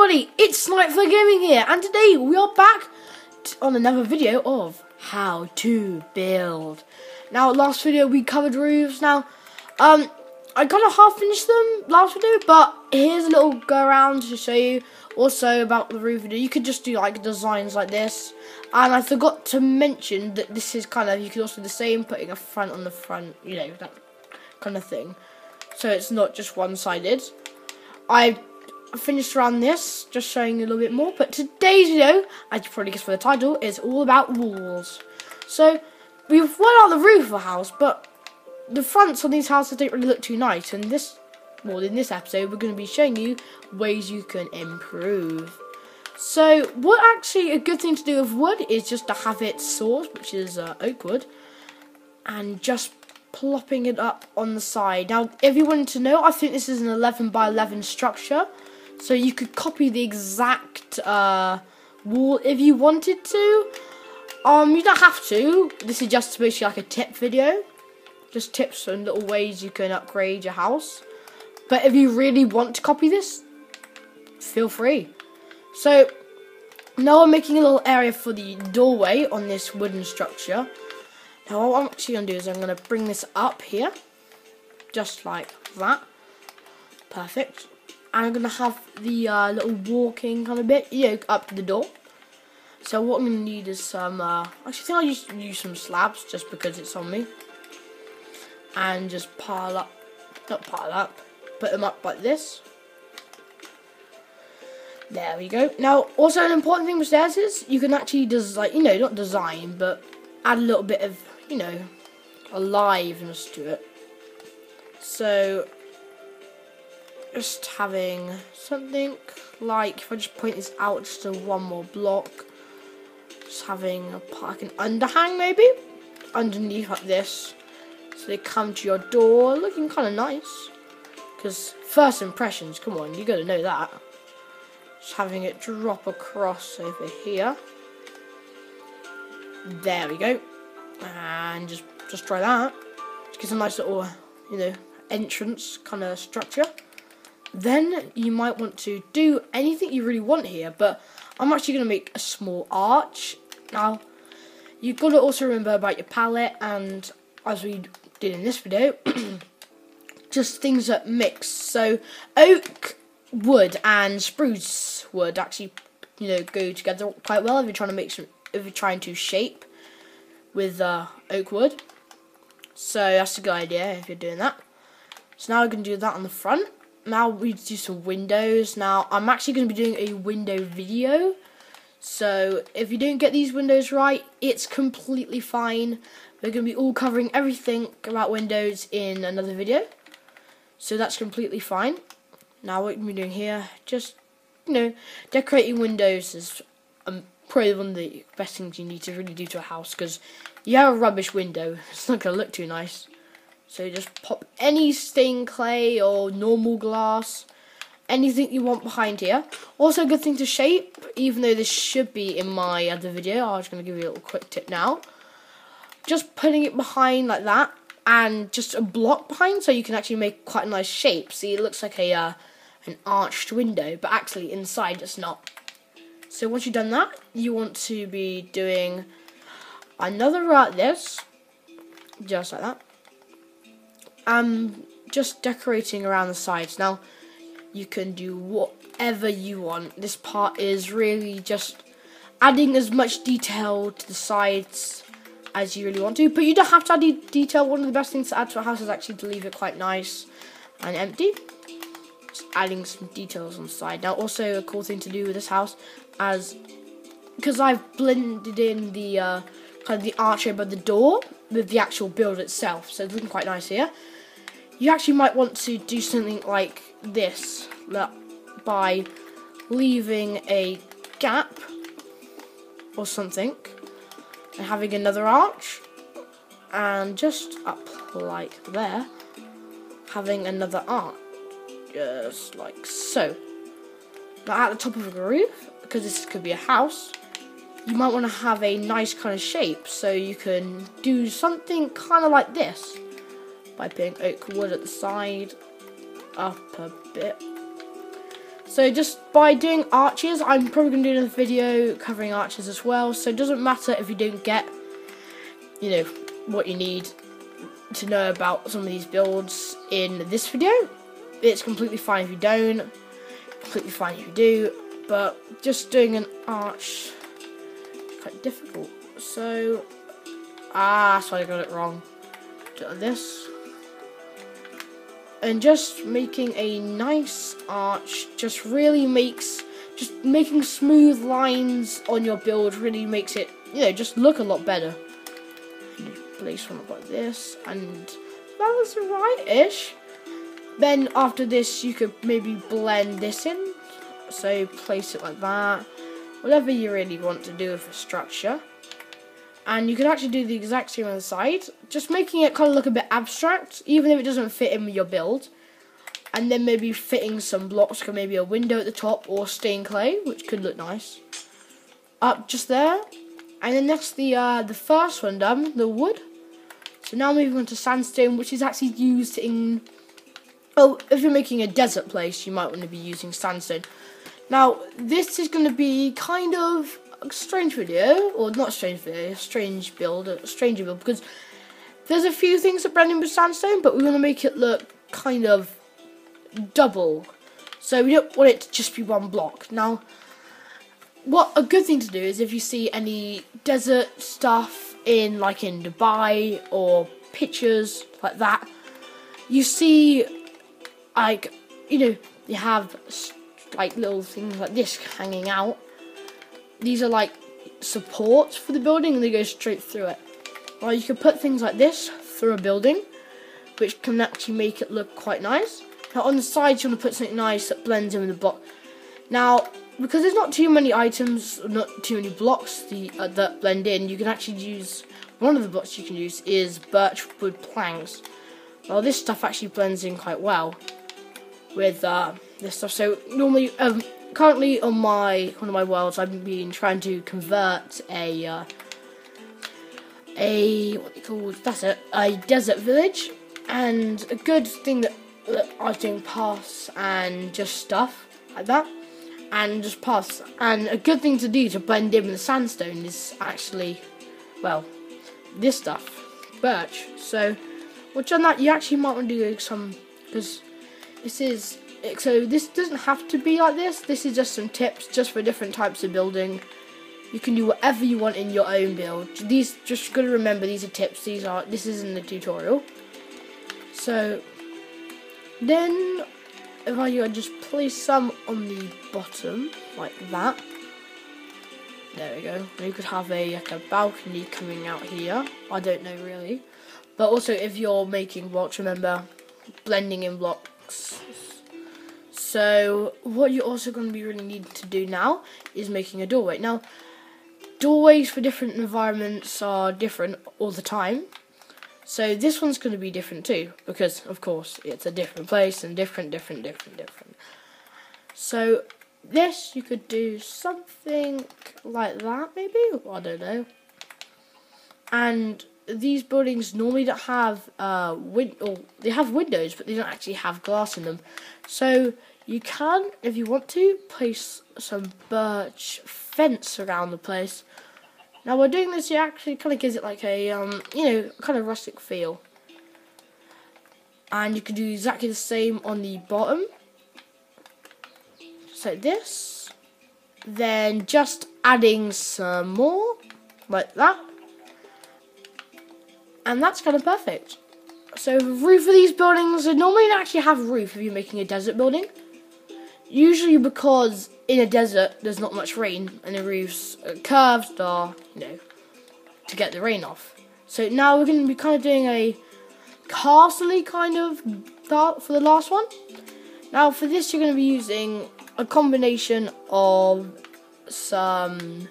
everybody, it's Sniper Gaming here, and today we are back on another video of how to build. Now, last video we covered roofs. Now, I kind of half finished them last video, but here's a little go around to show you also about the roof video. You could just do like designs like this, and I forgot to mention that this is kind of, you could also do the same, putting a front on the front, you know, that kind of thing, so it's not just one-sided. I finished around this, just showing you a little bit more, but today's video, as you probably guessed from the title, is all about walls. So we've won out the roof of a house, but the fronts on these houses don't really look too nice, and in this episode we're going to be showing you ways you can improve. So what actually a good thing to do with wood is just to have it sawed, which is oak wood, and just plopping it up on the side. Now, if you wanted to know, I think this is an 11 by 11 structure, so you could copy the exact wall if you wanted to. You don't have to. This is just basically like a tip video, just tips and little ways you can upgrade your house. But if you really want to copy this, feel free. So now I'm making a little area for the doorway on this wooden structure. Now what I'm actually going to do is I'm going to bring this up here, just like that. Perfect. And I'm going to have the little walking kind of bit, you know, up to the door. So what I'm going to need is some, actually I think I'll use some slabs just because it's on me. And just pile up, not pile up, put them up like this. There we go. Now, also an important thing with stairs is you can actually design, you know, not design, but add a little bit of, you know, aliveness to it. So just having something like, if I just point this out just to one more block, just having like an underhang maybe underneath like this, so they come to your door looking kind of nice. Because first impressions, come on, you gotta know that. Just having it drop across over here. There we go. And just try that. Just gives a nice little, you know, entrance kind of structure. Then you might want to do anything you really want here, but I'm actually going to make a small arch. Now, you've got to also remember about your palette, and as we did in this video, just things that mix. So oak wood and spruce wood actually, you know, go together quite well if you're trying to make some, if you're trying to shape with oak wood. So that's a good idea if you're doing that. So now we're going to do that on the front. Now we do some windows. Now I'm actually going to be doing a window video, so if you don't get these windows right, it's completely fine. We're going to be all covering everything about windows in another video, so that's completely fine. Now what we're doing here, just, you know, decorating windows is probably one of the best things you need to really do to a house, because you have a rubbish window, it's not going to look too nice. So just pop any stained clay or normal glass, anything you want behind here. Also a good thing to shape, even though this should be in my other video, I'm just going to give you a little quick tip now. Just putting it behind like that, and just a block behind, so you can actually make quite a nice shape. See, it looks like a an arched window, but actually inside it's not. So once you've done that, you want to be doing another like this, just like that. Just decorating around the sides. Now, you can do whatever you want. This part is really just adding as much detail to the sides as you really want to, but you don't have to add detail. One of the best things to add to a house is actually to leave it quite nice and empty. Just adding some details on the side. Now, also a cool thing to do with this house, as because I've blended in the kind of the arch above the door with the actual build itself, so it's looking quite nice here. You actually might want to do something like this, by leaving a gap or something, and having another arch, and just up like there, having another arch, just like so. Now at the top of a roof, because this could be a house, you might want to have a nice kind of shape, so you can do something kind of like this, by putting oak wood at the side, up a bit, So just by doing arches, I'm probably going to do another video covering arches as well. So it doesn't matter if you don't get, you know, what you need to know about some of these builds in this video. It's completely fine if you don't, completely fine if you do, but just doing an arch is quite difficult. So, sorry, I got it wrong. Do this. And just making a nice arch just really makes, just making smooth lines on your build really makes it, you know, just look a lot better. You place one up like this, and that was right-ish. Then after this, you could maybe blend this in. So place it like that. Whatever you really want to do with the structure. And you can actually do the exact same on the side, just making it kind of look a bit abstract, even if it doesn't fit in with your build. And then maybe fitting some blocks, like maybe a window at the top or stained clay, which could look nice. Up just there. And then next the first one done, the wood. So now moving on to sandstone, which is actually used in, oh, if you're making a desert place, you might want to be using sandstone. Now, this is going to be kind of a strange video, or not strange video, a strange build, a stranger build, because there's a few things that blend in with sandstone, but we want to make it look kind of double, so we don't want it to just be one block. Now, what a good thing to do is if you see any desert stuff in, like in Dubai, or pictures like that, you see, like, you know, you have like little things like this hanging out. These are like supports for the building, and they go straight through it. Well, you can put things like this through a building, which can actually make it look quite nice. Now on the sides, you want to put something nice that blends in with the block. Now, because there's not too many items, not too many blocks that blend in, you can actually use, one of the blocks you can use is birch wood planks. Well, this stuff actually blends in quite well with this stuff. So normally, currently on one of my worlds, I've been trying to convert a what they call, that's it, a desert village. And a good thing that I was doing paths and just stuff like that, and just paths. And a good thing to do to blend in with the sandstone is actually, well, this stuff, birch. So once you've done that, you actually might want to do some, because this is, so this doesn't have to be like this. This is just some tips just for different types of building. You can do whatever you want in your own build. These, just gotta remember, these are tips. This isn't a tutorial. So then, if I just place some on the bottom like that. There we go. You could have like a balcony coming out here. I don't know really, but also if you're making blocks, remember blending in blocks. So what you're also going to be really needing to do now is making a doorway. Now, doorways for different environments are different all the time. So this one's going to be different too, because of course it's a different place and different. So this, you could do something like that maybe, I don't know. And these buildings normally don't have they have windows, but they don't actually have glass in them. So you can, if you want to, place some birch fence around the place. Now by doing this, it actually kind of gives it like a you know, kind of rustic feel. And you can do exactly the same on the bottom, just like this. Then just adding some more like that. And that's kind of perfect. So the roof of these buildings, they normally don't actually have a roof if you're making a desert building. Usually because in a desert there's not much rain and the roof's curved, or, you know, to get the rain off. So now we're going to be kind of doing a castle-y kind of thought for the last one. Now for this, you're going to be using a combination of some,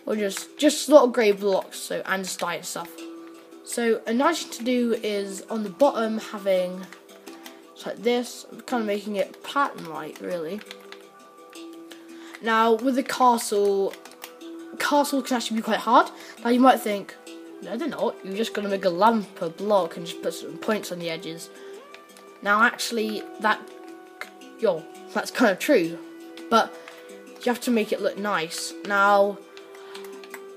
or just a lot of grey blocks, so, and stone stuff. So a nice thing to do is on the bottom having like this, kind of making it pattern-like really. Now with the castle can actually be quite hard. Now you might think, no they're not, you're just going to make a lump, a block, and just put some points on the edges. Now actually that's kind of true, but you have to make it look nice. Now,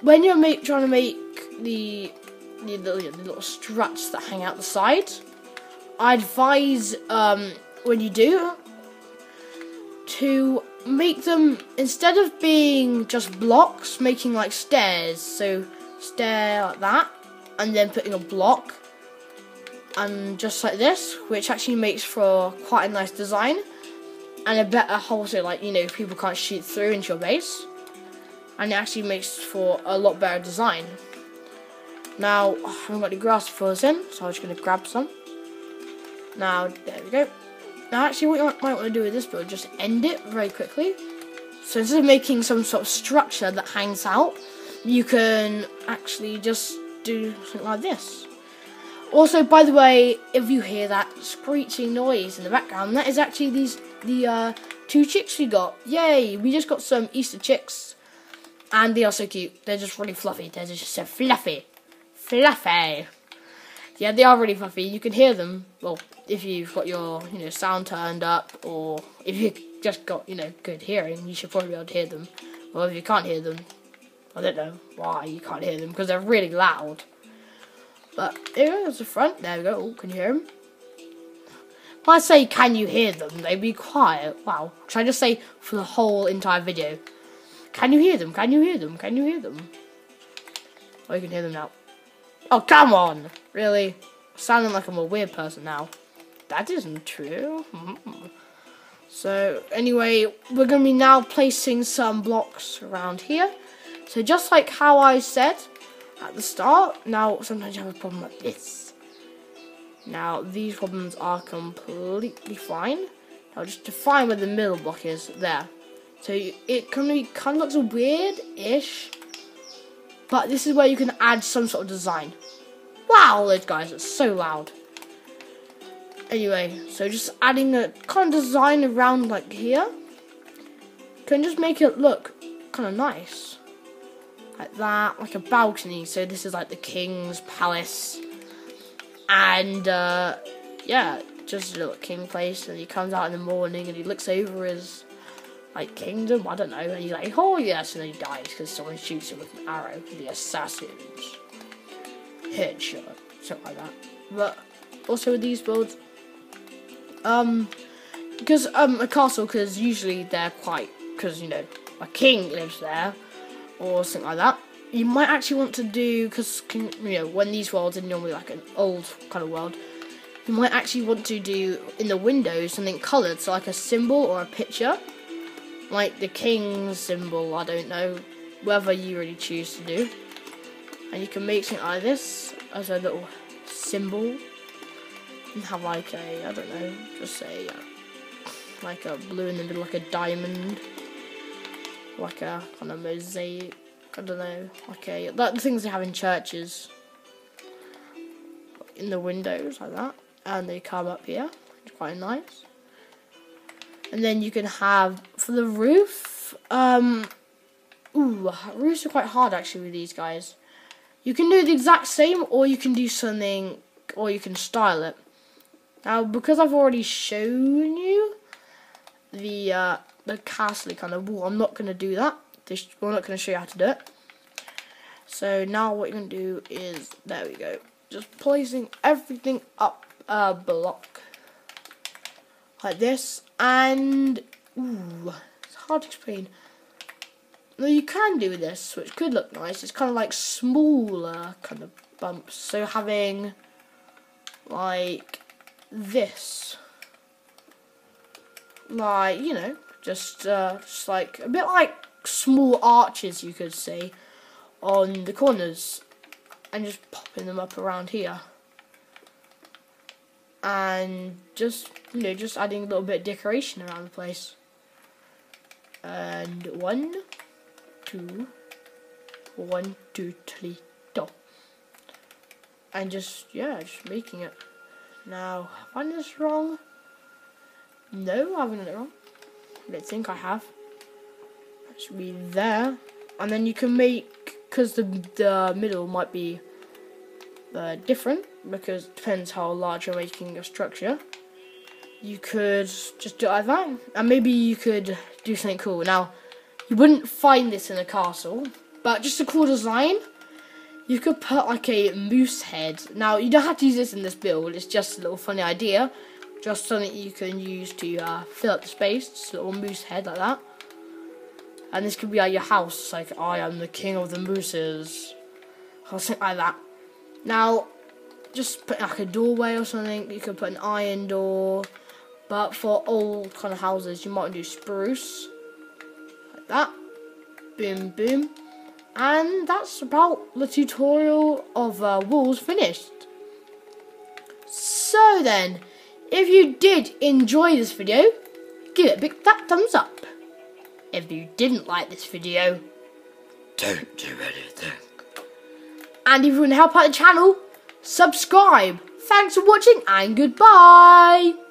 when you're trying to make the little struts that hang out the sides, I advise when you do to make them, instead of being just blocks, making like stairs. So stair like that, and then putting a block, and just like this, which actually makes for quite a nice design and a better hole, so like, you know, people can't shoot through into your base, and it actually makes for a lot better design. Now, I haven't got any grass to fill this in, so I'm just going to grab some. Now, there we go. Now, actually, what you might want to do with this build, just end it very quickly. So instead of making some sort of structure that hangs out, you can actually just do something like this. Also, by the way, if you hear that screeching noise in the background, that is actually the 2 chicks we got. Yay! We just got some Easter chicks, and they are so cute. They're just really fluffy. They're just so fluffy. Fluffy. Yeah, they are really fluffy. You can hear them. Well, if you've got your, you know, sound turned up, or if you just got, you know, good hearing, you should probably be able to hear them. Well, if you can't hear them, I don't know why you can't hear them, because they're really loud. But here is the front. There we go. Oh, can you hear them? When I say can you hear them, they be quiet. Wow. Should I just say for the whole entire video? Can you hear them? Can you hear them? Can you hear them? Oh, you can hear them now. Oh, come on! Really? Sounding like I'm a weird person now. That isn't true. So, anyway, we're going to be now placing some blocks around here. So, just like how I said at the start, now sometimes you have a problem like this. Now, these problems are completely fine. Now, just define where the middle block is. There. So, it kind of looks weird-ish. But this is where you can add some sort of design. Wow, those guys are so loud. Anyway, so just adding a kind of design around like here can just make it look kind of nice. Like that, like a balcony. So this is like the king's palace. And yeah, just a little king place. And he comes out in the morning and he looks over his like kingdom, I don't know, and he's like, oh yes, and then he dies because someone shoots him with an arrow. The assassins. Headshot. Something like that. But also with these builds, because a castle, because usually they're quite, because, you know, a king lives there, or something like that. You might actually want to do, because, you know, when these worlds are normally like an old kind of world, you might actually want to do in the windows something coloured, so like a symbol or a picture. Like the king's symbol, I don't know, whether you really choose to do. And you can make something like this as a little symbol. And have like a, I don't know, just say like a blue in the middle, like a diamond. Like a kind of mosaic, I don't know, like the things they have in churches. In the windows, like that. And they come up here, it's quite nice. And then you can have, for the roof, roofs are quite hard actually with these guys. You can do the exact same, or you can do something, or you can style it. Now, because I've already shown you the castle kind of wall, I'm not going to do that. We're not going to show you how to do it. So now what you're going to do is, there we go, just placing everything up a block. Like this, and it's hard to explain. Now you can do this, which could look nice. It's kind of like smaller kind of bumps. So having like this, like, you know, just like a bit like small arches, you could say, on the corners, and just popping them up around here. And just, you know, just adding a little bit of decoration around the place. And 1, 2, 1, 2, 3, 4. And just, yeah, just making it. Now, have I done this wrong? No, I haven't done it wrong. I don't think I have. That should be there. And then you can make, because the middle might be different, because it depends how large you're making your structure. You could just do it like that, and maybe you could do something cool. Now, you wouldn't find this in a castle, but just a cool design. You could put like a moose head. Now, you don't have to use this in this build. It's just a little funny idea. Just something you can use to fill up the space. Just a little moose head like that. And this could be like your house. Like, I am the king of the mooses. Or something like that. Now, just put like a doorway or something. You could put an iron door. But for old kind of houses, you might do spruce. Like that. Boom, boom. And that's about the tutorial of walls finished. So then, if you did enjoy this video, give it a big fat thumbs up. If you didn't like this video, don't do anything. And if you want to help out the channel, subscribe. Thanks for watching and goodbye.